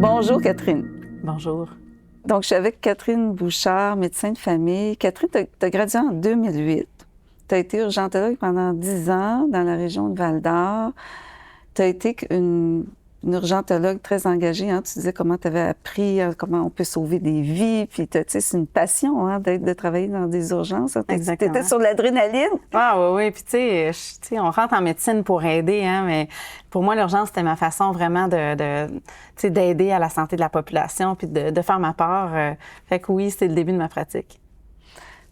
Bonjour Catherine. Bonjour. Donc, je suis avec Catherine Bouchard, médecin de famille. Catherine, tu as gradué en 2008. Tu as été urgentologue pendant 10 ans dans la région de Val-d'Or. Tu as été une urgentologue très engagée. Hein? Tu disais comment tu avais appris, comment on peut sauver des vies. Puis, tu sais, c'est une passion hein, de travailler dans des urgences. Tu étais sur l'adrénaline. Ah oui, oui. Puis, tu sais, on rentre en médecine pour aider, hein, mais pour moi, l'urgence, c'était ma façon vraiment d'aider à la santé de la population puis de faire ma part. Fait que oui, c'était le début de ma pratique.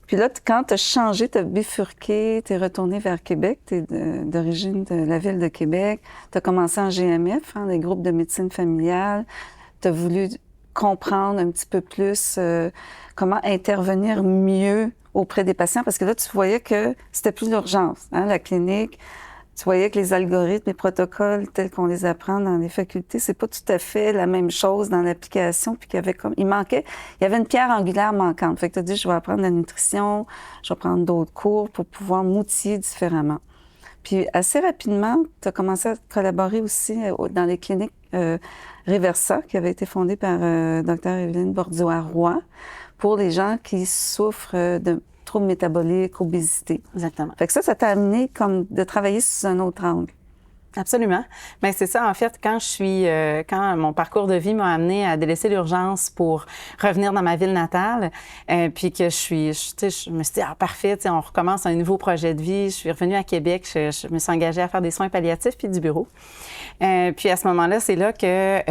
Puis là, quand tu as changé, tu as bifurqué, tu es retourné vers Québec, tu es d'origine de la ville de Québec, tu as commencé en GMF, hein, les groupes de médecine familiale, tu as voulu comprendre un petit peu plus comment intervenir mieux auprès des patients, parce que là, tu voyais que c'était plus l'urgence, hein, la clinique. Tu voyais que les algorithmes, les protocoles tels qu'on les apprend dans les facultés, c'est pas tout à fait la même chose dans l'application, puis il y avait une pierre angulaire manquante. Fait que tu as dit, je vais apprendre la nutrition, je vais prendre d'autres cours pour pouvoir m'outiller différemment. Puis assez rapidement, tu as commencé à collaborer aussi dans les cliniques Reversa, qui avait été fondée par Dr. Evelyne Borduas-Roy, pour les gens qui souffrent de troubles métaboliques, obésité. Exactement. Fait que ça t'a amené comme de travailler sous un autre angle. Absolument. Bien, c'est ça, en fait, quand mon parcours de vie m'a amené à délaisser l'urgence pour revenir dans ma ville natale, puis que je me suis dit, ah, parfait, on recommence un nouveau projet de vie. Je suis revenue à Québec, je me suis engagée à faire des soins palliatifs puis du bureau. Puis à ce moment-là, c'est là que,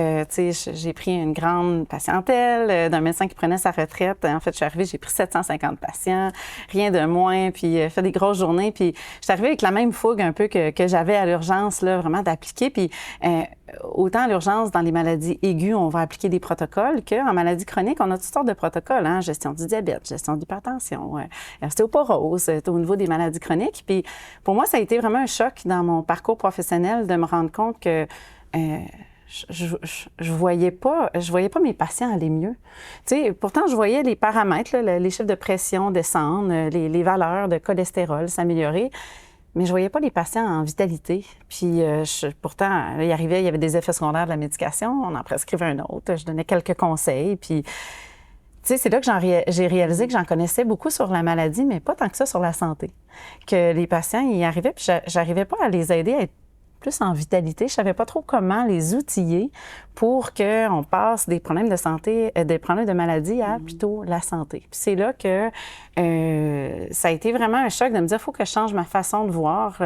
j'ai pris une grande patientèle d'un médecin qui prenait sa retraite. En fait, je suis arrivée, j'ai pris 750 patients, rien de moins, puis fait des grosses journées. Puis je suis arrivée avec la même fougue un peu que j'avais à l'urgence, là, vraiment d'appliquer. Puis autant à l'urgence, dans les maladies aiguës, on va appliquer des protocoles qu'en maladie chronique, on a toutes sortes de protocoles, hein? Gestion du diabète, gestion de l'hypertension, ostéoporose, au niveau des maladies chroniques. Puis pour moi, ça a été vraiment un choc dans mon parcours professionnel de me rendre compte que je voyais pas mes patients aller mieux. Tu sais, pourtant, je voyais les paramètres, là, les chiffres de pression descendre, les valeurs de cholestérol s'améliorer. Mais je voyais pas les patients en vitalité. Puis pourtant, il y avait des effets secondaires de la médication. On en prescrivait un autre. Je donnais quelques conseils. Puis, tu sais, c'est là que j'ai réalisé que j'en connaissais beaucoup sur la maladie, mais pas tant que ça sur la santé. Que les patients y arrivaient, puis j'arrivais pas à les aider à être plus en vitalité. Je savais pas trop comment les outiller pour qu'on passe des problèmes de santé, des problèmes de maladie à plutôt la santé. Puis c'est là que ça a été vraiment un choc de me dire, il faut que je change ma façon de voir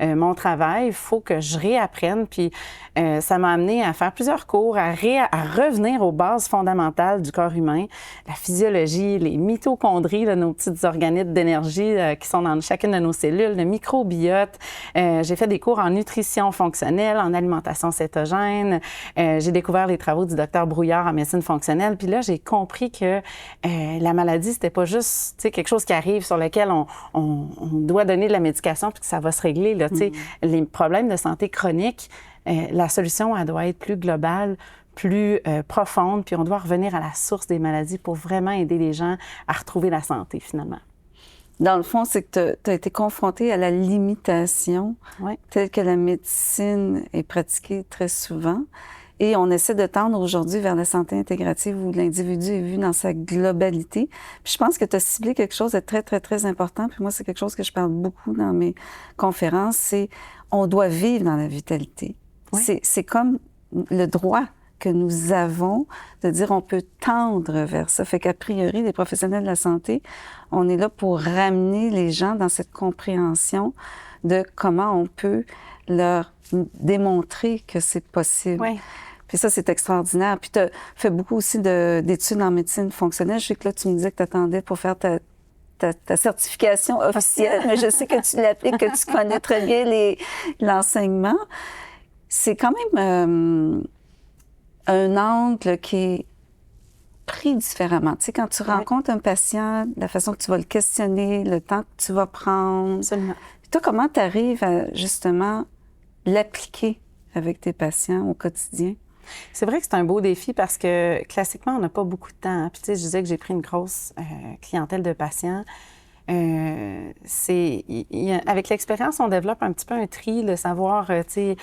mon travail, il faut que je réapprenne. Puis ça m'a amené à faire plusieurs cours, à revenir aux bases fondamentales du corps humain, la physiologie, les mitochondries, là, nos petits organites d'énergie qui sont dans chacune de nos cellules, le microbiote. J'ai fait des cours en nutrition fonctionnelle, en alimentation cétogène. J'ai découvert les travaux du docteur Brouillard en médecine fonctionnelle. Puis là, j'ai compris que la maladie, c'était pas juste quelque chose qui arrive sur lequel on doit donner de la médication puis que ça va se régler. Là, les problèmes de santé chronique, la solution, elle doit être plus globale, plus profonde, puis on doit revenir à la source des maladies pour vraiment aider les gens à retrouver la santé, finalement. Dans le fond, c'est que tu as été confronté à la limitation telle que la médecine est pratiquée très souvent. Et on essaie de tendre aujourd'hui vers la santé intégrative où l'individu est vu dans sa globalité. Puis je pense que tu as ciblé quelque chose de très, très, très important. Puis moi, c'est quelque chose que je parle beaucoup dans mes conférences, c'est on doit vivre dans la vitalité. Oui. C'est comme le droit que nous avons de dire on peut tendre vers ça. Fait qu'a priori, les professionnels de la santé, on est là pour ramener les gens dans cette compréhension de comment on peut leur démontrer que c'est possible. Oui. Puis ça, c'est extraordinaire. Puis tu as fait beaucoup aussi d'études en médecine fonctionnelle. Je sais que là, tu me disais que tu attendais pour faire ta certification officielle, mais je sais que tu l'appliques, que tu connais très bien l'enseignement. C'est quand même un angle qui est pris différemment. Tu sais, quand tu rencontres un patient, la façon que tu vas le questionner, le temps que tu vas prendre. Absolument. Puis toi, comment tu arrives à, justement, l'appliquer avec tes patients au quotidien? C'est vrai que c'est un beau défi parce que, classiquement, on n'a pas beaucoup de temps. Puis, tu sais, je disais que j'ai pris une grosse clientèle de patients. avec l'expérience, on développe un petit peu un tri, le savoir, tu sais,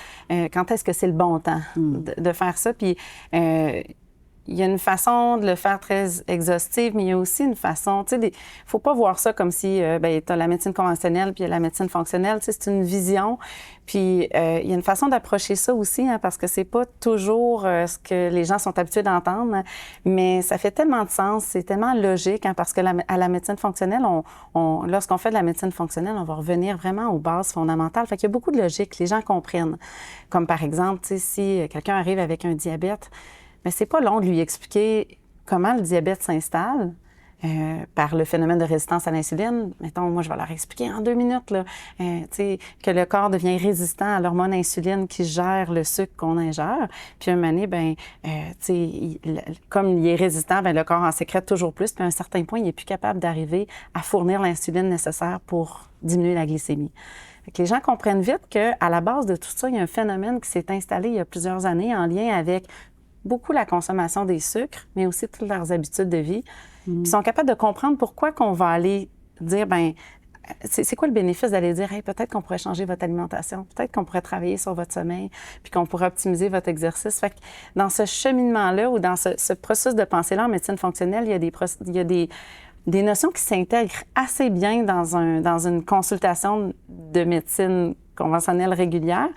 quand est-ce que c'est le bon temps de faire ça. Puis, il y a une façon de le faire très exhaustive, mais il y a aussi une façon, tu sais, faut pas voir ça comme si, tu as la médecine conventionnelle puis il y a la médecine fonctionnelle, tu sais, c'est une vision. Puis, il y a une façon d'approcher ça aussi, hein, parce que c'est pas toujours ce que les gens sont habitués d'entendre, mais ça fait tellement de sens, c'est tellement logique, hein, parce que à la médecine fonctionnelle, lorsqu'on fait de la médecine fonctionnelle, on va revenir vraiment aux bases fondamentales. Fait qu'il y a beaucoup de logique, les gens comprennent. Comme par exemple, tu sais, si quelqu'un arrive avec un diabète, mais c'est pas long de lui expliquer comment le diabète s'installe par le phénomène de résistance à l'insuline. Mettons, moi, je vais leur expliquer en 2 minutes là, que le corps devient résistant à l'hormone insuline qui gère le sucre qu'on ingère. Puis, un moment donné, comme il est résistant, le corps en sécrète toujours plus. Puis, à un certain point, il n'est plus capable d'arriver à fournir l'insuline nécessaire pour diminuer la glycémie. Fait que les gens comprennent vite qu'à la base de tout ça, il y a un phénomène qui s'est installé il y a plusieurs années en lien avec beaucoup la consommation des sucres, mais aussi toutes leurs habitudes de vie. Puis ils sont capables de comprendre pourquoi qu'on va aller dire, c'est quoi le bénéfice d'aller dire, hey, peut-être qu'on pourrait changer votre alimentation, peut-être qu'on pourrait travailler sur votre sommeil, puis qu'on pourrait optimiser votre exercice. Fait que dans ce cheminement-là ou dans ce processus de pensée-là en médecine fonctionnelle, il y a des notions qui s'intègrent assez bien dans une consultation de médecine conventionnelle régulière.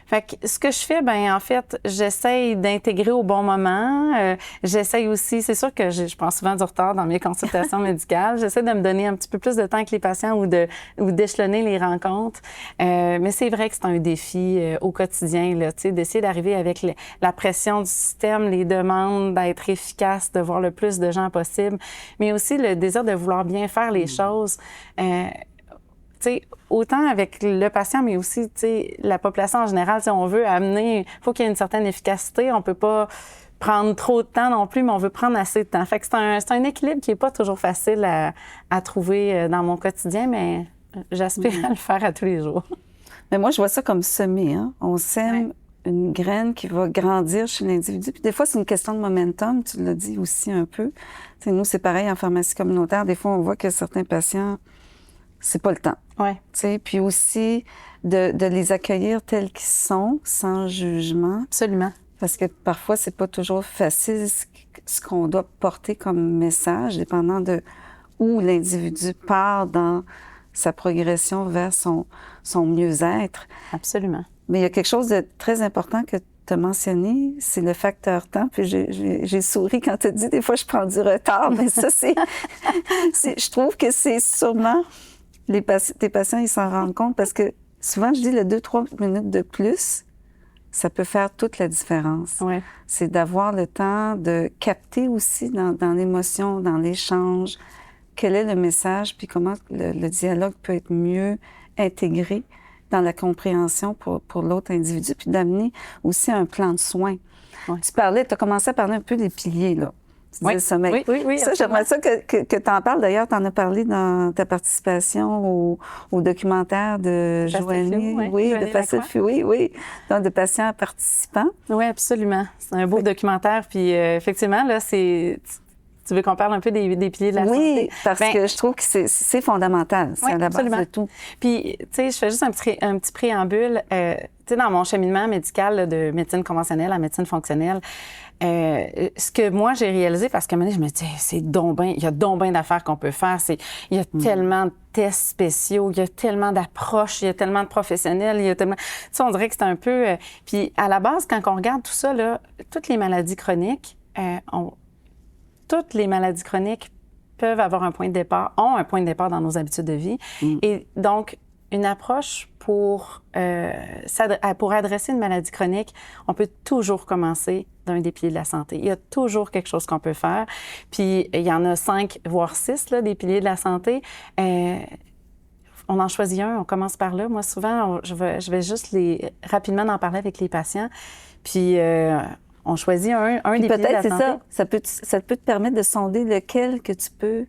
Fait que ce que je fais, en fait, j'essaye d'intégrer au bon moment. J'essaye aussi, c'est sûr que je prends souvent du retard dans mes consultations médicales. J'essaie de me donner un petit peu plus de temps avec les patients ou d'échelonner les rencontres. Mais c'est vrai que c'est un défi au quotidien, là, tu sais, d'essayer d'arriver avec la pression du système, les demandes d'être efficace, de voir le plus de gens possible, mais aussi le désir de vouloir bien faire les choses. T'sais, autant avec le patient, mais aussi la population en général, on veut amener, il faut qu'il y ait une certaine efficacité, on peut pas prendre trop de temps non plus, mais on veut prendre assez de temps. Fait que c'est un équilibre qui est pas toujours facile à trouver dans mon quotidien, mais j'aspire à le faire à tous les jours. Mais moi, je vois ça comme semer. Hein? On sème une graine qui va grandir chez l'individu. Puis des fois, c'est une question de momentum, tu l'as dit aussi un peu. T'sais, nous, c'est pareil en pharmacie communautaire. Des fois, on voit que certains patients, c'est pas le temps. Ouais. Puis aussi, de les accueillir tels qu'ils sont, sans jugement. Absolument. Parce que parfois, c'est pas toujours facile ce qu'on doit porter comme message, dépendant de où l'individu part dans sa progression vers son mieux-être. Absolument. Mais il y a quelque chose de très important que tu as mentionné, c'est le facteur temps. Puis j'ai souri quand tu as dit, des fois, je prends du retard, mais ça, je trouve que c'est sûrement... tes patients, ils s'en rendent compte parce que souvent, je dis le 2-3 minutes de plus, ça peut faire toute la différence. Ouais. C'est d'avoir le temps de capter aussi dans l'émotion, dans l'échange, quel est le message, puis comment le dialogue peut être mieux intégré dans la compréhension pour l'autre individu, puis d'amener aussi un plan de soins. Ouais. Tu as commencé à parler un peu des piliers, là. Oui. Le sommeil. Oui, ça, j'aimerais ça que tu en parles. D'ailleurs, tu en as parlé dans ta participation au documentaire de Joanie. Oui, de Facile Few, oui. Donc, de patients participants. Oui, absolument. C'est un beau documentaire. Puis, effectivement, là, tu veux qu'on parle un peu des piliers de la santé? Oui, parce que je trouve que c'est fondamental. C'est à la base de tout. Puis, tu sais, je fais juste un petit préambule. Tu sais, dans mon cheminement médical là, de médecine conventionnelle à médecine fonctionnelle, ce que moi, j'ai réalisé, parce qu'à un moment donné, je me dis, il y a donc bien d'affaires qu'on peut faire. Il y a tellement de tests spéciaux, il y a tellement d'approches, il y a tellement de professionnels, il y a tellement... Tu sais, on dirait que c'est un peu... Puis, à la base, quand on regarde tout ça, là, toutes les maladies chroniques, toutes les maladies chroniques peuvent avoir ont un point de départ dans nos habitudes de vie. Et donc, une approche pour adresser une maladie chronique, on peut toujours commencer d'un des piliers de la santé. Il y a toujours quelque chose qu'on peut faire. Puis, il y en a 5, voire 6, là, des piliers de la santé. On en choisit un, on commence par là. Moi, souvent, je vais juste rapidement en parler avec les patients. Puis, on choisit un des piliers de la santé. Peut-être, c'est ça. Ça peut te permettre de sonder lequel que tu peux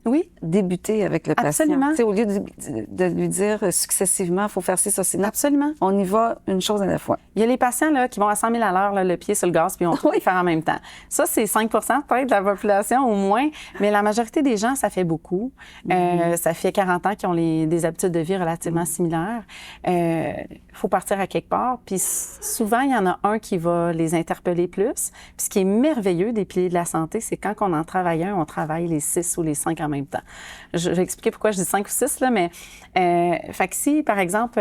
Oui. débuter avec le patient. Absolument. Tu sais, au lieu de lui dire successivement, il faut faire ci, ça, c'est non. Absolument. On y va une chose à la fois. Il y a les patients là, qui vont à 100 000 à l'heure, là, le pied sur le gaz, puis on peut le faire en même temps. Ça, c'est 5 peut-être de la population au moins, mais la majorité des gens, ça fait beaucoup. Ça fait 40 ans qu'ils ont des habitudes de vie relativement similaires. Il faut partir à quelque part, puis souvent, il y en a un qui va les interpeller plus. Puis ce qui est merveilleux des piliers de la santé, c'est quand on en travaille un, on travaille les 6 ou les 5 en même temps. Je vais expliquer pourquoi je dis 5 ou 6, là, mais fait que si, par exemple,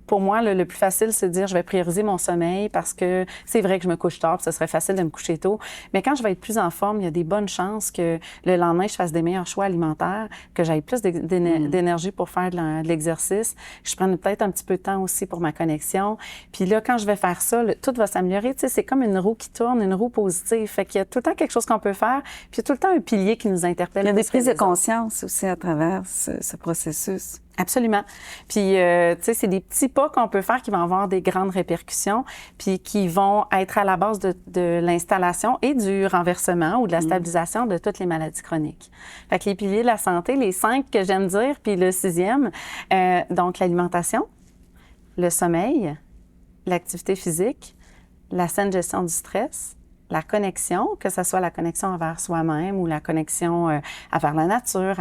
pour moi, le plus facile, c'est de dire je vais prioriser mon sommeil parce que c'est vrai que je me couche tard, puis ce serait facile de me coucher tôt. Mais quand je vais être plus en forme, il y a des bonnes chances que le lendemain, je fasse des meilleurs choix alimentaires, que j'aille plus d'énergie pour faire de l'exercice, que je prenne peut-être un petit peu de temps aussi pour ma connexion. Puis là, quand je vais faire ça, tout va s'améliorer. Tu sais, c'est comme une roue qui tourne, une roue positive. Fait qu'il y a tout le temps quelque chose qu'on peut faire, puis il y a tout le temps un pilier qui nous interpelle. Il y a des prises de conscience aussi à travers ce processus. Absolument. Puis, tu sais, c'est des petits pas qu'on peut faire qui vont avoir des grandes répercussions, puis qui vont être à la base de l'installation et du renversement ou de la stabilisation de toutes les maladies chroniques. Fait que les piliers de la santé, les 5 que j'aime dire, puis le 6e, donc l'alimentation, le sommeil, l'activité physique, la saine gestion du stress, la connexion, que ce soit la connexion envers soi-même ou la connexion envers la nature,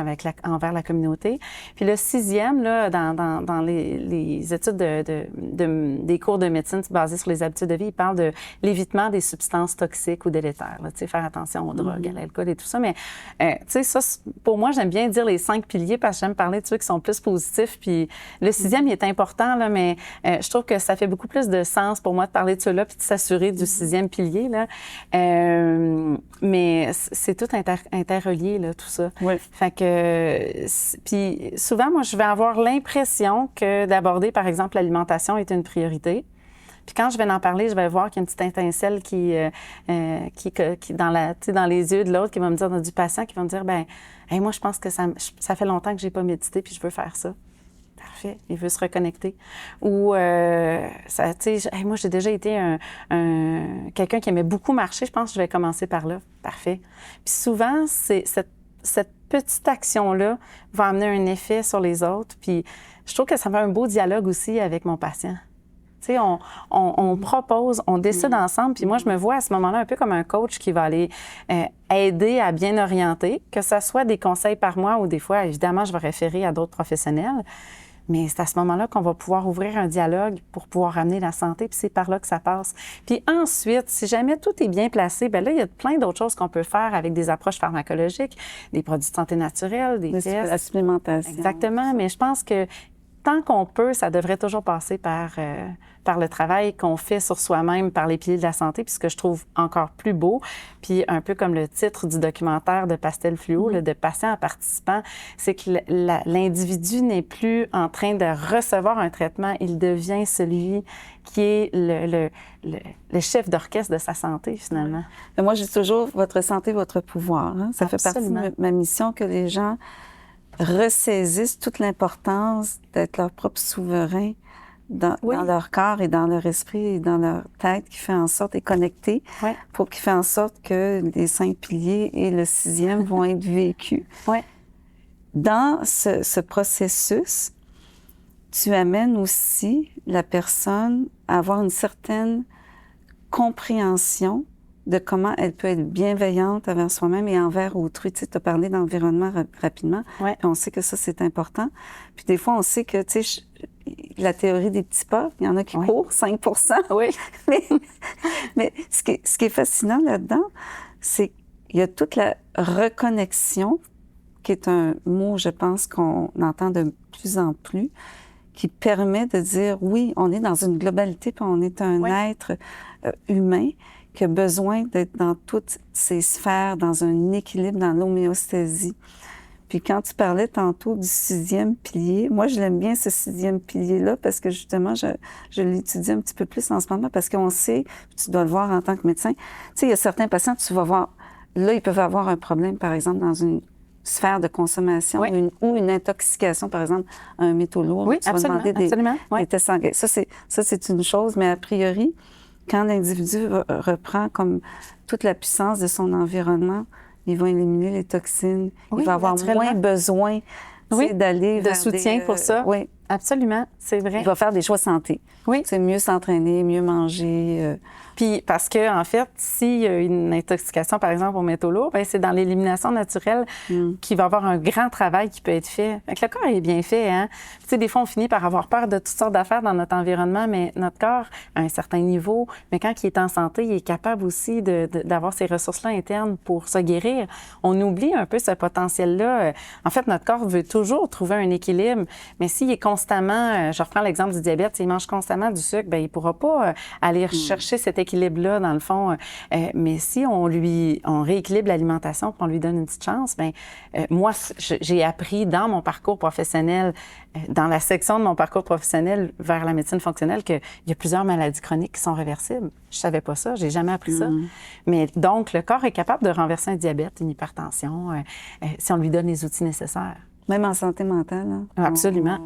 envers la communauté. Puis le 6e, là, dans les études des cours de médecine basés sur les habitudes de vie, il parle de l'évitement des substances toxiques ou délétères. Tu sais, faire attention aux drogues, à l'alcool et tout ça. Mais, tu sais, ça, pour moi, j'aime bien dire les 5 piliers parce que j'aime parler de ceux qui sont plus positifs. Puis le 6e, il est important, là, mais je trouve que ça fait beaucoup plus de sens pour moi de parler de ceux-là puis de s'assurer du 6e pilier, là. Mais c'est tout interrelié, là, tout ça. Oui. Fait que, puis souvent, moi, je vais avoir l'impression que d'aborder, par exemple, l'alimentation est une priorité. Puis quand je vais en parler, je vais voir qu'il y a une petite étincelle qui dans les yeux de l'autre, qui va me dire, du patient, qui va me dire, ben, hey, moi, je pense que ça fait longtemps que j'ai pas médité, puis je veux faire ça. Parfait, il veut se reconnecter. Ou, tu sais, moi, j'ai déjà été quelqu'un qui aimait beaucoup marcher, je pense que je vais commencer par là. Parfait. Puis souvent, cette petite action-là va amener un effet sur les autres. Puis je trouve que ça fait un beau dialogue aussi avec mon patient. Tu sais, on propose, on décide ensemble. Puis moi, je me vois à ce moment-là un peu comme un coach qui va aller aider à bien orienter, que ce soit des conseils par moi ou des fois, évidemment, je vais référer à d'autres professionnels. Mais c'est à ce moment-là qu'on va pouvoir ouvrir un dialogue pour pouvoir ramener la santé, puis c'est par là que ça passe. Puis ensuite, si jamais tout est bien placé, bien là, il y a plein d'autres choses qu'on peut faire avec des approches pharmacologiques, des produits de santé naturelle, des tests. La supplémentation. Exactement, mais je pense que tant qu'on peut, ça devrait toujours passer par le travail qu'on fait sur soi-même, par les piliers de la santé, puis ce que je trouve encore plus beau, puis un peu comme le titre du documentaire de Pastel Fluo, là, de patient à participant, c'est que l'individu n'est plus en train de recevoir un traitement, il devient celui qui est le chef d'orchestre de sa santé, finalement. Mais moi, je dis toujours, votre santé, votre pouvoir. Hein? Ça Absolument. fait partie de ma mission que les gens ressaisissent toute l'importance d'être leur propre souverain dans leur corps et dans leur esprit et dans leur tête, qui fait en sorte, et connecté, pour qui fait en sorte que les 5 piliers et le 6e vont être vécus. Ouais. Dans ce processus, tu amènes aussi la personne à avoir une certaine compréhension de comment elle peut être bienveillante envers soi-même et envers autrui. Tu sais, tu as parlé d'environnement rapidement, ouais. Puis on sait que ça, c'est important. Puis des fois, on sait que, tu sais, la théorie des petits pas, il y en a qui courent, 5 Oui. mais ce qui est fascinant là-dedans, c'est qu'il y a toute la reconnexion, qui est un mot, je pense, qu'on entend de plus en plus, qui permet de dire, oui, on est dans une globalité, puis on est un être humain qui a besoin d'être dans toutes ces sphères, dans un équilibre, dans l'homéostasie. Puis quand tu parlais tantôt du 6e pilier, moi, je l'aime bien, ce 6e pilier-là, parce que justement, je l'étudie un petit peu plus en ce moment, parce qu'on sait, tu dois le voir en tant que médecin, tu sais, il y a certains patients, tu vas voir, là, ils peuvent avoir un problème, par exemple, dans une sphère de consommation ou une intoxication, par exemple, à un métaux lourd. Oui, tu vas demander des tests sanguins. Ça, c'est une chose, mais a priori, quand l'individu reprend comme toute la puissance de son environnement ils vont éliminer les toxines, Oui, il va avoir naturellement. moins besoin d'aller de vers soutien pour ça. Oui, Absolument, c'est vrai. il va faire des choix santé. Oui. C'est mieux s'entraîner, mieux manger. Puis parce que en fait, s'il y a une intoxication, par exemple, aux métaux lourds, bien, c'est dans l'élimination naturelle qu'il va y avoir un grand travail qui peut être fait. Fait que le corps est bien fait, hein. Tu sais, des fois, on finit par avoir peur de toutes sortes d'affaires dans notre environnement, mais notre corps, à un certain niveau, mais quand il est en santé, il est capable aussi d'avoir ces ressources-là internes pour se guérir. On oublie un peu ce potentiel-là. En fait, notre corps veut toujours trouver un équilibre, mais s'il est constamment, je reprends l'exemple du diabète, s'il mange constamment du sucre, bien, il ne pourra pas aller chercher cet équilibre-là, dans le fond. Mais si on rééquilibre l'alimentation, puis on lui donne une petite chance, bien, moi, j'ai appris dans mon parcours professionnel, dans la section de mon parcours professionnel vers la médecine fonctionnelle, qu'il y a plusieurs maladies chroniques qui sont réversibles. Je savais pas ça, j'ai jamais appris ça. Mais donc, le corps est capable de renverser un diabète, une hypertension, si on lui donne les outils nécessaires. Même en santé mentale. Hein? Absolument.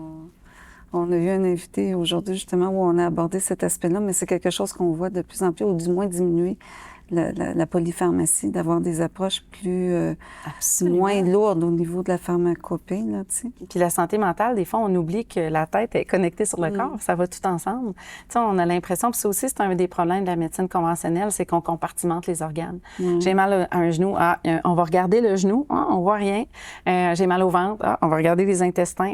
On a eu un invité aujourd'hui, justement, où on a abordé cet aspect-là, mais c'est quelque chose qu'on voit de plus en plus, ou du moins diminuer, la polypharmacie, d'avoir des approches moins lourdes au niveau de la pharmacopée, là, tu sais. Puis la santé mentale, des fois, on oublie que la tête est connectée sur le corps, ça va tout ensemble. Tu sais, on a l'impression, puis ça aussi, c'est un des problèmes de la médecine conventionnelle, c'est qu'on compartimente les organes. J'ai mal à un genou, on va regarder le genou, on voit rien. J'ai mal au ventre, on va regarder les intestins,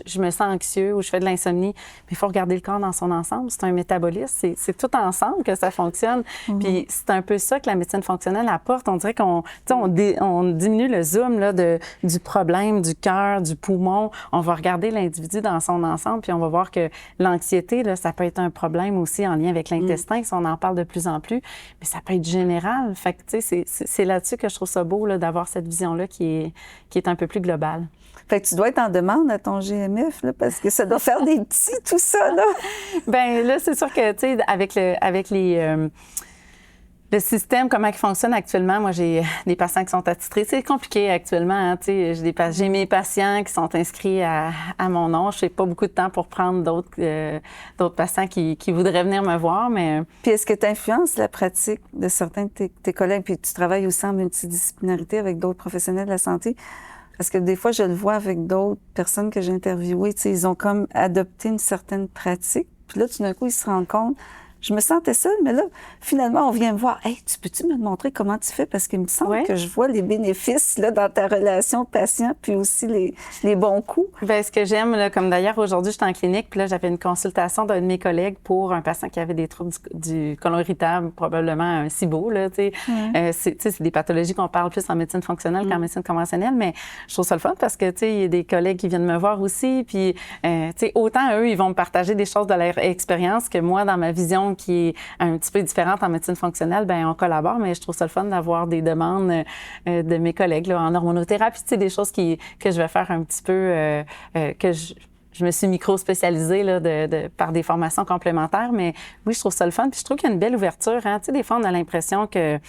je me sens anxieux ou je fais de l'insomnie. Mais il faut regarder le corps dans son ensemble, c'est un métabolisme, c'est tout ensemble que ça fonctionne. Puis c'est un peu ça que la médecine fonctionnelle apporte. On dirait qu'on diminue le zoom là, du problème, du cœur, du poumon. On va regarder l'individu dans son ensemble, puis on va voir que l'anxiété, là, ça peut être un problème aussi en lien avec l'intestin, si on en parle de plus en plus, mais ça peut être général. Fait que, tu sais, c'est là-dessus que je trouve ça beau là, d'avoir cette vision-là qui est un peu plus globale. Fait que tu dois être en demande à ton GMF, là, parce que ça doit faire des petits, tout ça, là. Bien, là, c'est sûr que, tu sais, avec le système, comment il fonctionne actuellement, moi, j'ai des patients qui sont attitrés. C'est compliqué actuellement, hein, tu sais. J'ai mes patients qui sont inscrits à mon nom. Je n'ai pas beaucoup de temps pour prendre d'autres patients qui voudraient venir me voir, mais... Puis est-ce que tu influences la pratique de certains de tes collègues? Puis tu travailles aussi en multidisciplinarité avec d'autres professionnels de la santé? Parce que des fois, je le vois avec d'autres personnes que j'ai interviewées, tu sais, ils ont comme adopté une certaine pratique. Puis là, tout d'un coup, ils se rendent compte... Je me sentais seule, mais là, finalement, on vient me voir. « Hey, peux-tu me montrer comment tu fais? » Parce qu'il me semble que je vois les bénéfices là, dans ta relation patient, puis aussi les bons coups. Bien, ce que j'aime, là, comme d'ailleurs, aujourd'hui, j'étais en clinique, puis là, j'avais une consultation d'un de mes collègues pour un patient qui avait des troubles du côlon irritable, probablement un SIBO, là, tu sais. C'est des pathologies qu'on parle plus en médecine fonctionnelle qu'en médecine conventionnelle, mais je trouve ça le fun parce que, tu sais, il y a des collègues qui viennent me voir aussi, puis, tu sais, autant eux, ils vont me partager des choses de leur expérience que moi, dans ma vision qui est un petit peu différente en médecine fonctionnelle, bien, on collabore, mais je trouve ça le fun d'avoir des demandes de mes collègues là, en hormonothérapie, tu sais, des choses que je vais faire un petit peu, que je me suis micro-spécialisée là, par des formations complémentaires, mais oui, je trouve ça le fun. Puis je trouve qu'il y a une belle ouverture. Hein? Tu sais, des fois, on a l'impression que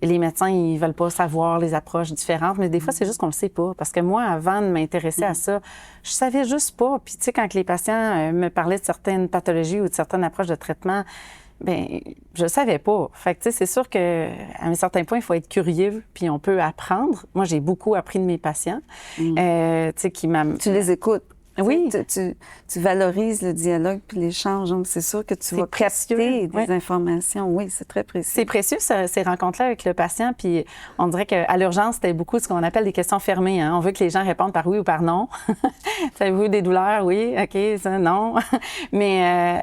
les médecins, ils veulent pas savoir les approches différentes, mais des fois, c'est juste qu'on le sait pas. Parce que moi, avant de m'intéresser à ça, je savais juste pas. Puis, tu sais, quand les patients me parlaient de certaines pathologies ou de certaines approches de traitement, bien, je savais pas. Fait que, tu sais, c'est sûr qu'à un certain point, il faut être curieux, puis on peut apprendre. Moi, j'ai beaucoup appris de mes patients. Tu sais, Tu les écoutes. Oui. Tu valorises le dialogue puis l'échange. Donc, c'est sûr que tu vas capter des informations. Oui, c'est très précieux. C'est précieux, ces rencontres-là avec le patient. Puis on dirait qu'à l'urgence, c'était beaucoup ce qu'on appelle des questions fermées. Hein. On veut que les gens répondent par oui ou par non. Avez-vous des douleurs? Oui. OK, ça, non. Mais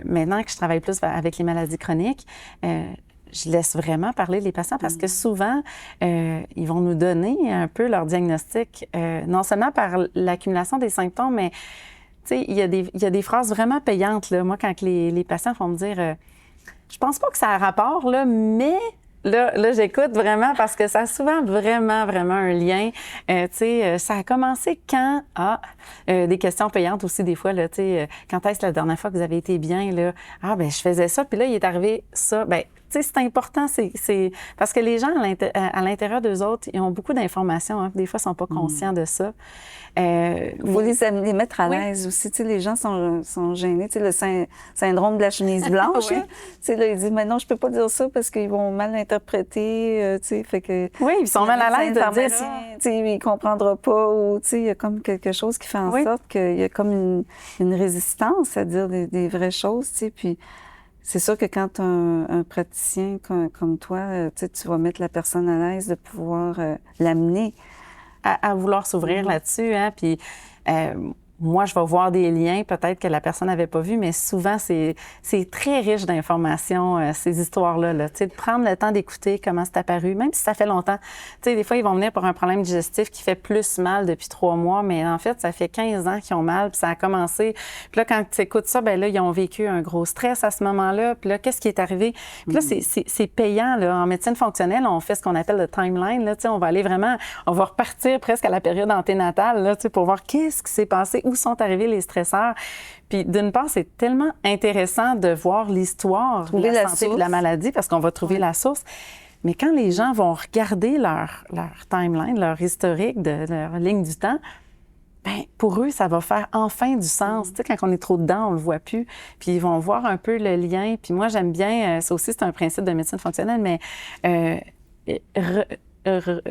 maintenant que je travaille plus avec les maladies chroniques, je laisse vraiment parler les patients parce que souvent, ils vont nous donner un peu leur diagnostic, non seulement par l'accumulation des symptômes, mais tu sais, il y a des phrases vraiment payantes. Là. Moi, quand les patients vont me dire je pense pas que ça a rapport, là, mais... Là, j'écoute vraiment parce que ça a souvent vraiment un lien. Tu sais, ça a commencé quand? Des questions payantes aussi des fois, là, tu sais, quand est-ce la dernière fois que vous avez été bien, là? Ben je faisais ça, puis là, il est arrivé ça. Ben sais, c'est important, c'est parce que les gens à l'intérieur d'eux autres, ils ont beaucoup d'informations, hein, des fois, ils ne sont pas conscients de ça. Il faut les mettre à l'aise aussi. Tu sais, les gens sont gênés. Tu sais, le syndrome de la chemise blanche, Oui. là. Tu sais, là, ils disent, mais non, je peux pas dire ça parce qu'ils vont mal l'interpréter. Tu sais, fait que... Oui, ils sont mal à l'aise de dire ça. Tu sais, il comprendra pas ou, tu sais, il y a comme quelque chose qui fait en sorte qu'il y a comme une résistance à dire des vraies choses, tu sais, puis c'est sûr que quand un praticien comme toi, tu sais, tu vas mettre la personne à l'aise de pouvoir l'amener à vouloir s'ouvrir là-dessus, hein, puis moi, je vais voir des liens peut-être que la personne n'avait pas vu, mais souvent, c'est très riche d'informations, ces histoires-là. Là. Tu sais, de prendre le temps d'écouter comment c'est apparu, même si ça fait longtemps. Tu sais, des fois, ils vont venir pour un problème digestif qui fait plus mal depuis 3 mois, mais en fait, ça fait 15 ans qu'ils ont mal, puis ça a commencé. Puis là, quand tu écoutes ça, bien là, ils ont vécu un gros stress à ce moment-là. Puis là, qu'est-ce qui est arrivé? Puis là, c'est payant. Là. En médecine fonctionnelle, on fait ce qu'on appelle le timeline. Là. Tu sais, on va aller vraiment, on va repartir presque à la période anténatale là, tu sais, pour voir qu'est-ce qui s'est passé, où sont arrivés les stresseurs. Puis d'une part, c'est tellement intéressant de voir l'histoire de la santé et de la maladie parce qu'on va trouver la source. Mais quand les gens vont regarder leur timeline, leur historique, leur ligne du temps, bien, pour eux, ça va faire enfin du sens. Tu sais, quand on est trop dedans, on le voit plus. Puis ils vont voir un peu le lien. Puis moi, j'aime bien, ça aussi, c'est un principe de médecine fonctionnelle, mais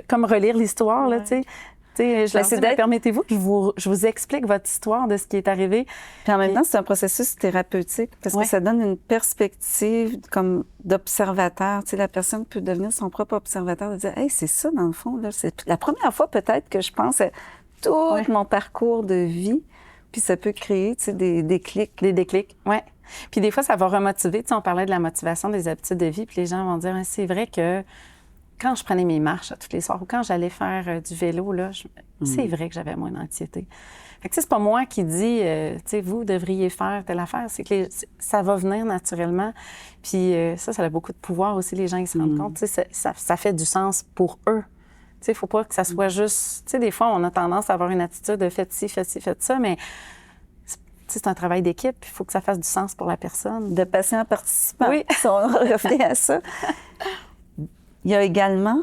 comme relire l'histoire, là, tu sais. Permettez-vous que je vous explique votre histoire de ce qui est arrivé. Puis en même temps, c'est un processus thérapeutique parce que ça donne une perspective comme d'observateur. Tu sais, la personne peut devenir son propre observateur, de dire, hey, c'est ça dans le fond là. C'est la première fois peut-être que je pense à tout mon parcours de vie. Puis ça peut créer, tu sais, des déclics. Des déclics, oui. Puis des fois, ça va remotiver. Tu sais, on parlait de la motivation des habitudes de vie. Puis les gens vont dire, c'est vrai que quand je prenais mes marches tous les soirs ou quand j'allais faire du vélo, là, c'est vrai que j'avais moins d'anxiété. Fait que c'est pas moi qui dis, tu sais, vous devriez faire telle affaire. C'est que ça va venir naturellement. Puis ça a beaucoup de pouvoir aussi, les gens, ils se rendent compte. Tu sais, ça fait du sens pour eux. Tu sais, il faut pas que ça soit juste... Tu sais, des fois, on a tendance à avoir une attitude de faites ci, faites ci, faites ça, mais c'est un travail d'équipe. Il faut que ça fasse du sens pour la personne. De patient participant. Oui. Si on revient à ça. Il y a également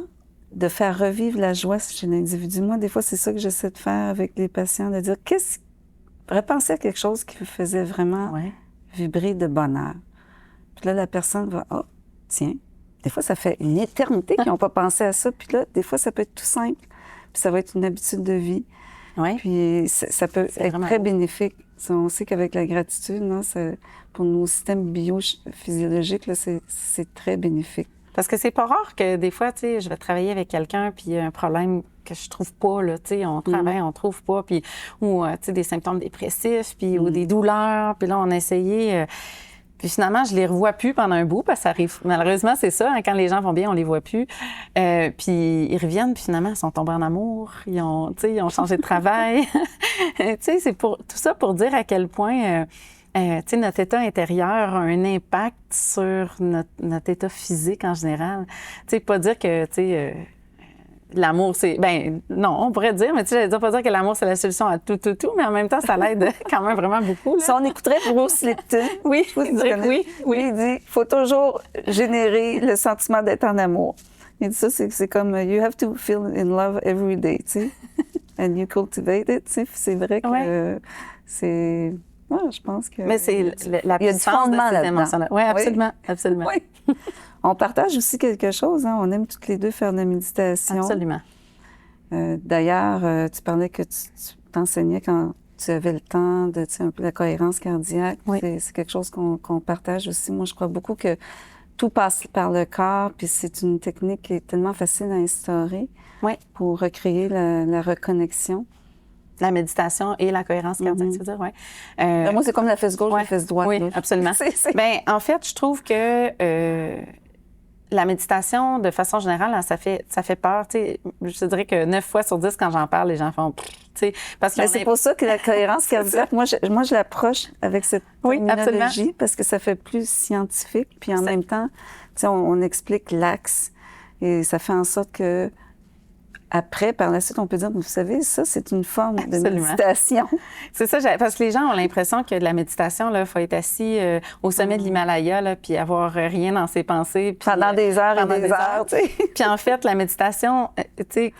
de faire revivre la joie chez l'individu. Moi, des fois, c'est ça que j'essaie de faire avec les patients, de dire repenser à quelque chose qui vous faisait vraiment vibrer de bonheur. Puis là, la personne va, oh, tiens, des fois, ça fait une éternité qu'ils n'ont pas pensé à ça. Puis là, des fois, ça peut être tout simple. Puis ça va être une habitude de vie. Puis ça peut être très bénéfique. On sait qu'avec la gratitude, non, pour nos systèmes biophysiologiques, là, c'est très bénéfique. Parce que c'est pas rare que des fois, tu sais, je vais travailler avec quelqu'un puis il y a un problème que je trouve pas, là, tu sais, on travaille, on trouve pas, puis ou, tu sais, des symptômes dépressifs, puis ou des douleurs, puis là, on a essayé... puis finalement, je les revois plus pendant un bout, parce que ça arrive... Malheureusement, c'est ça, hein, quand les gens vont bien, on les voit plus. Puis ils reviennent, puis finalement, ils sont tombés en amour, ils ont changé de travail. Tu sais, c'est tout ça pour dire à quel point... tu sais, notre état intérieur a un impact sur notre état physique en général. Tu sais, pas dire que, tu sais, l'amour, c'est... Ben non, on pourrait dire, mais tu sais, pas dire que l'amour, c'est la solution à tout, mais en même temps, ça l'aide quand même vraiment beaucoup. Là. Si on écouterait Bruce Lipton, oui, il dit, faut toujours générer le sentiment d'être en amour. Il dit ça, c'est comme, you have to feel in love every day, tu sais, and you cultivate it, tu sais, c'est vrai que c'est... Oui, je pense que... Mais c'est la puissance de cette émotion-là. Oui, absolument, absolument. Oui. On partage aussi quelque chose, hein? On aime toutes les deux faire de la méditation. Absolument. D'ailleurs, tu parlais que tu t'enseignais quand tu avais le temps de, tu sais, un peu la cohérence cardiaque. Oui. C'est quelque chose qu'on partage aussi. Moi, je crois beaucoup que tout passe par le corps, puis c'est une technique qui est tellement facile à instaurer pour recréer la reconnexion. La méditation et la cohérence cardiaque, tu veux dire, oui. Moi, c'est comme la fesse gauche, la fesse droite. Oui, là. absolument. Bien, en fait, je trouve que la méditation, de façon générale, hein, ça fait peur. Tu sais, je te dirais que 9 fois sur 10, quand j'en parle, les gens font... Tu sais, parce que c'est pour ça que la cohérence cardiaque, moi, je l'approche avec cette terminologie parce que ça fait plus scientifique. Puis en même temps, tu sais, on explique l'axe et ça fait en sorte que après, par la suite, on peut dire, vous savez, ça, c'est une forme de Absolument. méditation. C'est ça, parce que les gens ont l'impression que de la méditation, il faut être assis au sommet de l'Himalaya, là, puis avoir rien dans ses pensées. Puis, Pendant des heures pendant et des heures, tu sais. Puis en fait, la méditation, tu sais,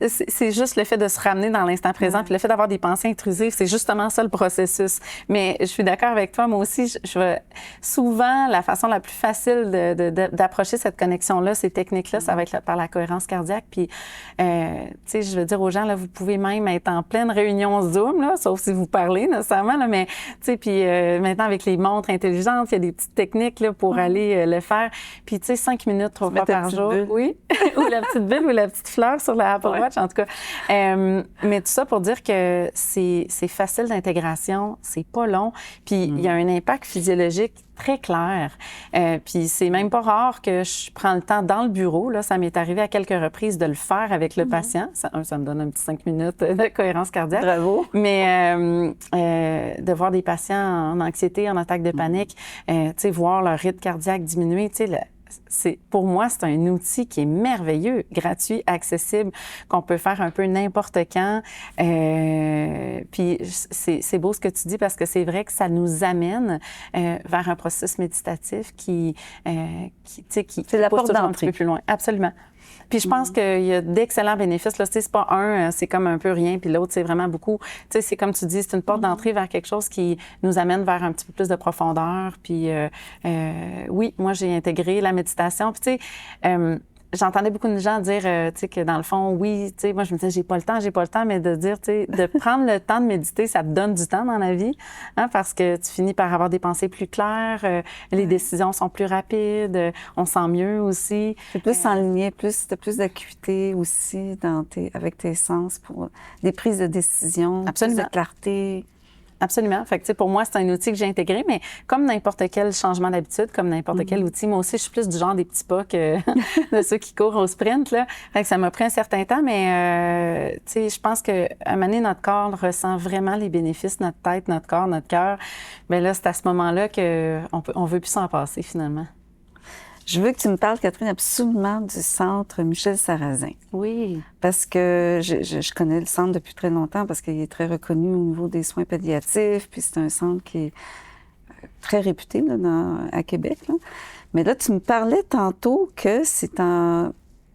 c'est juste le fait de se ramener dans l'instant présent, puis le fait d'avoir des pensées intrusives, c'est justement ça le processus. Mais je suis d'accord avec toi, moi aussi, souvent, la façon la plus facile d'approcher cette connexion-là, ces techniques-là, ça va être par la cohérence cardiaque. Puis, tu sais, je veux dire aux gens, là, vous pouvez même être en pleine réunion Zoom, là, sauf si vous parlez nécessairement, là, mais, tu sais, puis maintenant, avec les montres intelligentes, il y a des petites techniques là, pour aller le faire. Puis, tu sais, 5 minutes, 3 fois par jour. Bulle. Oui, ou la petite bulle ou la petite fleur sur la Apple Watch, en tout cas. Mais tout ça pour dire que c'est facile d'intégration, c'est pas long, puis il y a un impact physiologique très clair. Puis c'est même pas rare que je prends le temps dans le bureau. Là, ça m'est arrivé à quelques reprises de le faire avec le patient. Ça me donne un petit 5 minutes de cohérence cardiaque. Bravo. Mais de voir des patients en anxiété, en attaque de panique, tu sais, voir leur rythme cardiaque diminuer, tu sais, pour moi, c'est un outil qui est merveilleux, gratuit, accessible, qu'on peut faire un peu n'importe quand. Puis c'est beau ce que tu dis parce que c'est vrai que ça nous amène vers un processus méditatif qui c'est la porte un d'entrée. petit peu plus loin. Absolument. Puis je pense qu'il y a d'excellents bénéfices. Là, tu sais, c'est pas un, c'est comme un peu rien, puis l'autre, c'est vraiment beaucoup. Tu sais, c'est comme tu dis, c'est une porte d'entrée vers quelque chose qui nous amène vers un petit peu plus de profondeur. Puis oui, moi, j'ai intégré la méditation. Puis tu sais, j'entendais beaucoup de gens dire, tu sais, que dans le fond, oui, tu sais, moi, je me disais, j'ai pas le temps, mais de dire, tu sais, de prendre le temps de méditer, ça te donne du temps dans la vie, hein, parce que tu finis par avoir des pensées plus claires, les décisions sont plus rapides, on sent mieux aussi. C'est plus enligné, t'as plus d'acuité aussi avec tes sens pour des prises de décision, Absolument. plus de clarté. Absolument. Fait que, tu sais, pour moi, c'est un outil que j'ai intégré, mais comme n'importe quel changement d'habitude, comme n'importe quel outil, moi aussi, je suis plus du genre des petits pas que de ceux qui courent au sprint, là. Fait que ça m'a pris un certain temps, mais, tu sais, je pense qu'à un moment donné, notre corps ressent vraiment les bénéfices, notre tête, notre corps, notre cœur. Bien là, c'est à ce moment-là qu'on veut plus s'en passer, finalement. Je veux que tu me parles, Catherine, absolument du centre Michel Sarrazin. Oui. Parce que je connais le centre depuis très longtemps parce qu'il est très reconnu au niveau des soins palliatifs, puis c'est un centre qui est très réputé là, à Québec. Là. Mais là, tu me parlais tantôt que c'est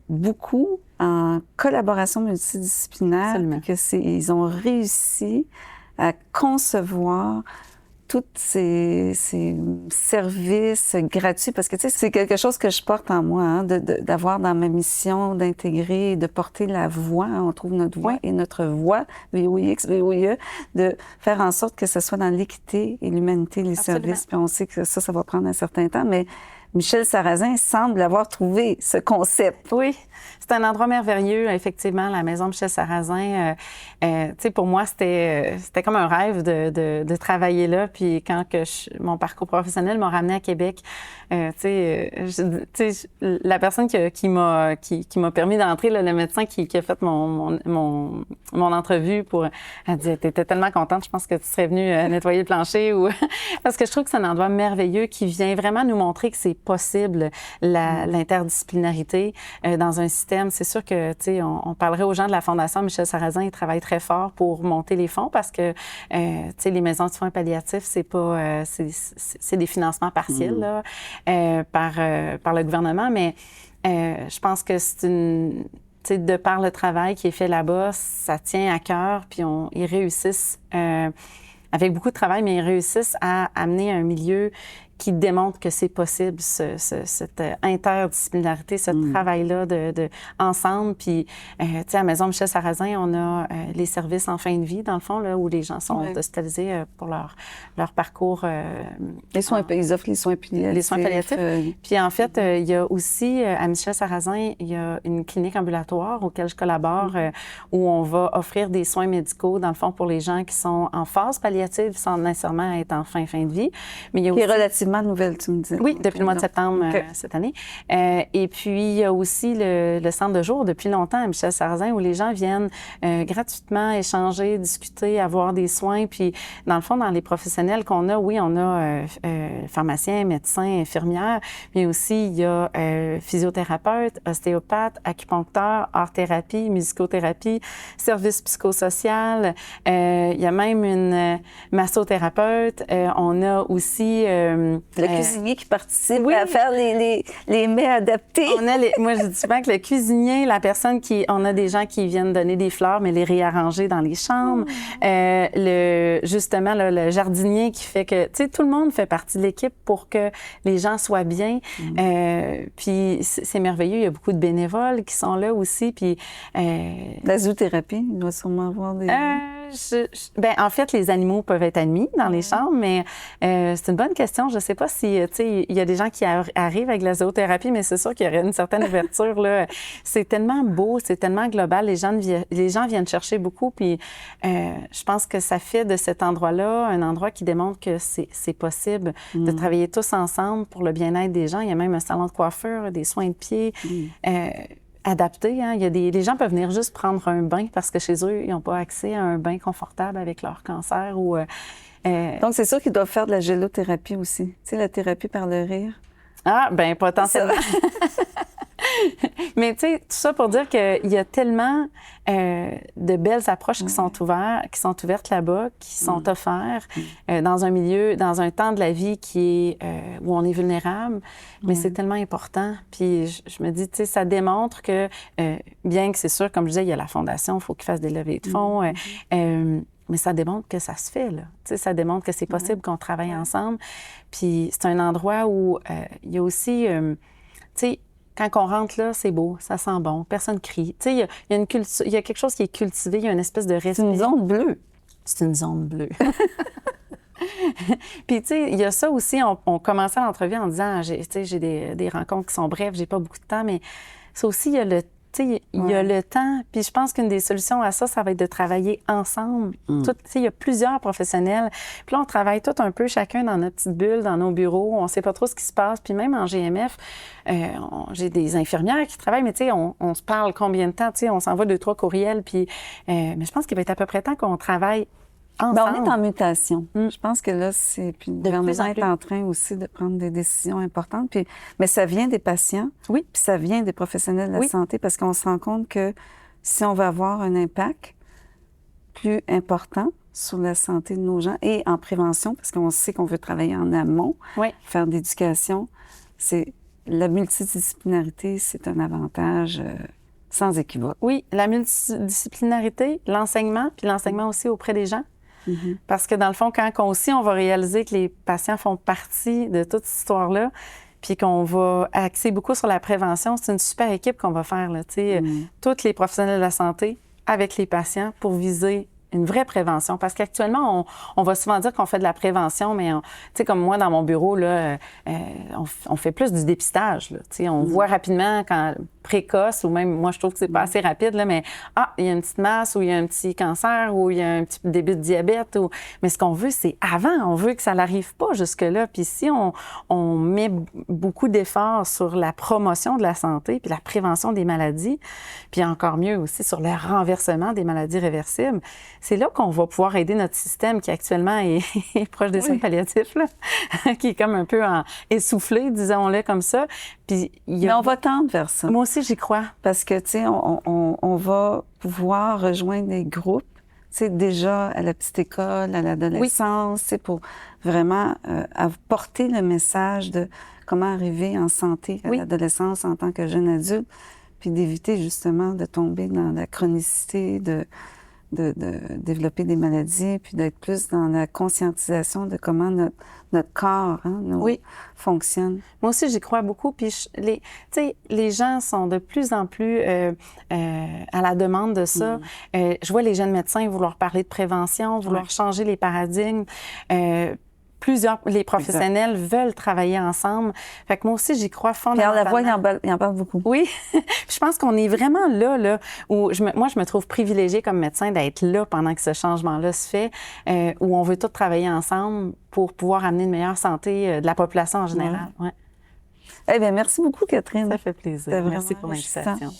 beaucoup en collaboration multidisciplinaire, puis ils ont réussi à concevoir tous ces services gratuits, parce que, tu sais, c'est quelque chose que je porte en moi, hein, d'avoir dans ma mission, d'intégrer, de porter la voix, hein, on trouve notre voix et notre voix, VOIX, VOIE, de faire en sorte que ce soit dans l'équité et l'humanité, les services, puis on sait que ça va prendre un certain temps, mais Michel Sarrazin semble avoir trouvé ce concept. Oui, c'est un endroit merveilleux, effectivement, la maison Michel Sarrazin. Tu sais, pour moi, c'était comme un rêve de travailler là. Puis quand mon parcours professionnel m'a ramené à Québec, tu sais, la personne qui m'a permis d'entrer, le médecin qui a fait mon entrevue elle dit, t'étais tellement contente, je pense que tu serais venue nettoyer le plancher ou parce que je trouve que c'est un endroit merveilleux qui vient vraiment nous montrer que c'est possible l'interdisciplinarité dans un système. C'est sûr que, tu sais, on parlerait aux gens de la Fondation Michel Sarrazin, ils travaillent très fort pour monter les fonds parce que, tu sais, les maisons de soins palliatifs, c'est pas, c'est des financements partiels là, par le gouvernement, mais je pense que c'est une... Tu sais, de par le travail qui est fait là-bas, ça tient à cœur, puis ils réussissent, avec beaucoup de travail, mais ils réussissent à amener un milieu qui démontre que c'est possible, cette interdisciplinarité, ce travail-là ensemble. Puis, tu sais, à Maison Michel Sarrazin, on a les services en fin de vie, dans le fond, là, où les gens sont hospitalisés pour leur parcours. Ils offrent les soins palliatifs. Les soins palliatifs. Puis, en fait, il y a aussi, à Michel Sarrazin, il y a une clinique ambulatoire auquel je collabore, où on va offrir des soins médicaux, dans le fond, pour les gens qui sont en phase palliative, sans nécessairement être en fin de vie. Mais il y a aussi... relativement relativement nouvelle, tu me disais. Oui, depuis le mois de septembre cette année. Et puis, il y a aussi le centre de jour depuis longtemps à Michel-Sarrazin où les gens viennent gratuitement échanger, discuter, avoir des soins. Puis, dans le fond, dans les professionnels qu'on a, oui, on a pharmaciens, médecins, infirmières, mais aussi il y a physiothérapeute, ostéopathe, acupuncteur, art-thérapie, musicothérapie, service psychosocial. Il y a même une massothérapeute. On a aussi... le cuisinier qui participe oui. à faire les mets adaptés. Moi, je dis souvent que le cuisinier, la personne on a des gens qui viennent donner des fleurs, mais les réarranger dans les chambres. Justement, là, le jardinier qui fait que, tu sais, tout le monde fait partie de l'équipe pour que les gens soient bien. Puis c'est merveilleux. Il y a beaucoup de bénévoles qui sont là aussi. Puis la zoothérapie, il doit sûrement avoir des... ben, en fait, les animaux peuvent être admis dans les chambres, mais c'est une bonne question. Je ne sais pas si, tu sais, il y a des gens qui arrivent avec la zoothérapie, mais c'est sûr qu'il y aurait une certaine ouverture, là. C'est tellement beau, c'est tellement global. Les gens viennent chercher beaucoup, puis je pense que ça fait de cet endroit-là un endroit qui démontre que c'est possible de travailler tous ensemble pour le bien-être des gens. Il y a même un salon de coiffure, des soins de pied. Adapté. Hein? Les gens peuvent venir juste prendre un bain parce que chez eux, ils n'ont pas accès à un bain confortable avec leur cancer. Donc, c'est sûr qu'ils doivent faire de la gélothérapie aussi. Tu sais, la thérapie par le rire. Ah, bien, potentiellement. Mais tu sais, tout ça pour dire qu'il y a tellement de belles approches qui sont ouvertes là-bas, qui sont offertes dans un milieu, dans un temps de la vie qui est où on est vulnérable, mais c'est tellement important. Puis je me dis, tu sais, ça démontre que, bien que c'est sûr, comme je disais, il y a la fondation, il faut qu'ils fassent des levées de fonds, mais ça démontre que ça se fait, là. Tu sais, ça démontre que c'est possible qu'on travaille ensemble. Puis c'est un endroit où il y a aussi, tu sais, quand on rentre là, c'est beau, ça sent bon, personne crie. Tu sais, il y a quelque chose qui est cultivé, il y a une espèce de respect. C'est une zone bleue. C'est une zone bleue. Puis, tu sais, il y a ça aussi, on commençait l'entrevue en disant, tu sais, j'ai des rencontres qui sont brèves, j'ai pas beaucoup de temps, mais ça aussi, il y a le tu sais, il y a le temps. Puis je pense qu'une des solutions à ça, ça va être de travailler ensemble. Tu sais, il y a plusieurs professionnels. Puis là, on travaille tous un peu, chacun dans notre petite bulle, dans nos bureaux. On sait pas trop ce qui se passe. Puis même en GMF, j'ai des infirmières qui travaillent, mais tu sais, on se parle combien de temps? Tu sais, on s'envoie 2-3 courriels. Puis, mais je pense qu'il va être à peu près temps qu'on travaille ensemble. Bien, on est en mutation. Je pense que là, puis le gouvernement est en train aussi de prendre des décisions importantes. Puis, mais ça vient des patients, oui, puis ça vient des professionnels de la santé, parce qu'on se rend compte que si on veut avoir un impact plus important sur la santé de nos gens et en prévention, parce qu'on sait qu'on veut travailler en amont, faire de l'éducation, la multidisciplinarité, c'est un avantage sans équivoque. Oui, la multidisciplinarité, l'enseignement, puis l'enseignement aussi auprès des gens. Parce que dans le fond, quand on va réaliser que les patients font partie de toute cette histoire-là, puis qu'on va axer beaucoup sur la prévention, c'est une super équipe qu'on va faire, là, tu sais, tous les professionnels de la santé avec les patients pour viser une vraie prévention. Parce qu'actuellement, on va souvent dire qu'on fait de la prévention, mais tu sais, comme moi, dans mon bureau, là, on fait plus du dépistage, là. Tu sais, on voit rapidement quand précoce, ou même, moi, je trouve que c'est pas assez rapide, là, mais il y a une petite masse, ou il y a un petit cancer, ou il y a un petit début de diabète, mais ce qu'on veut, c'est avant. On veut que ça n'arrive pas jusque-là. Puis si on met beaucoup d'efforts sur la promotion de la santé, puis la prévention des maladies, puis encore mieux aussi sur le renversement des maladies réversibles, c'est là qu'on va pouvoir aider notre système qui actuellement est proche des soins palliatifs, là, qui est comme un peu essoufflé, disons-le comme ça. Puis, mais on va tendre vers ça. Moi aussi, j'y crois. Parce que, tu sais, on va pouvoir rejoindre des groupes, tu sais, déjà à la petite école, à l'adolescence, tu sais, pour vraiment porter le message de comment arriver en santé à l'adolescence en tant que jeune adulte, puis d'éviter justement de tomber dans la chronicité, de développer des maladies, puis d'être plus dans la conscientisation de comment notre corps fonctionne. Moi aussi, j'y crois beaucoup. Puis, tu sais, les gens sont de plus en plus à la demande de ça. Je vois les jeunes médecins vouloir parler de prévention, vouloir changer les paradigmes. les professionnels veulent travailler ensemble. Fait que moi aussi, j'y crois Pierre fondamentalement. Lavoie, il en parle beaucoup. Oui, je pense qu'on est vraiment là où moi, je me trouve privilégiée comme médecin d'être là pendant que ce changement-là se fait, où on veut tous travailler ensemble pour pouvoir amener une meilleure santé de la population en général. Ouais. Eh bien, merci beaucoup, Catherine. Ça fait plaisir. C'était Merci vraiment pour enrichissant. l'invitation.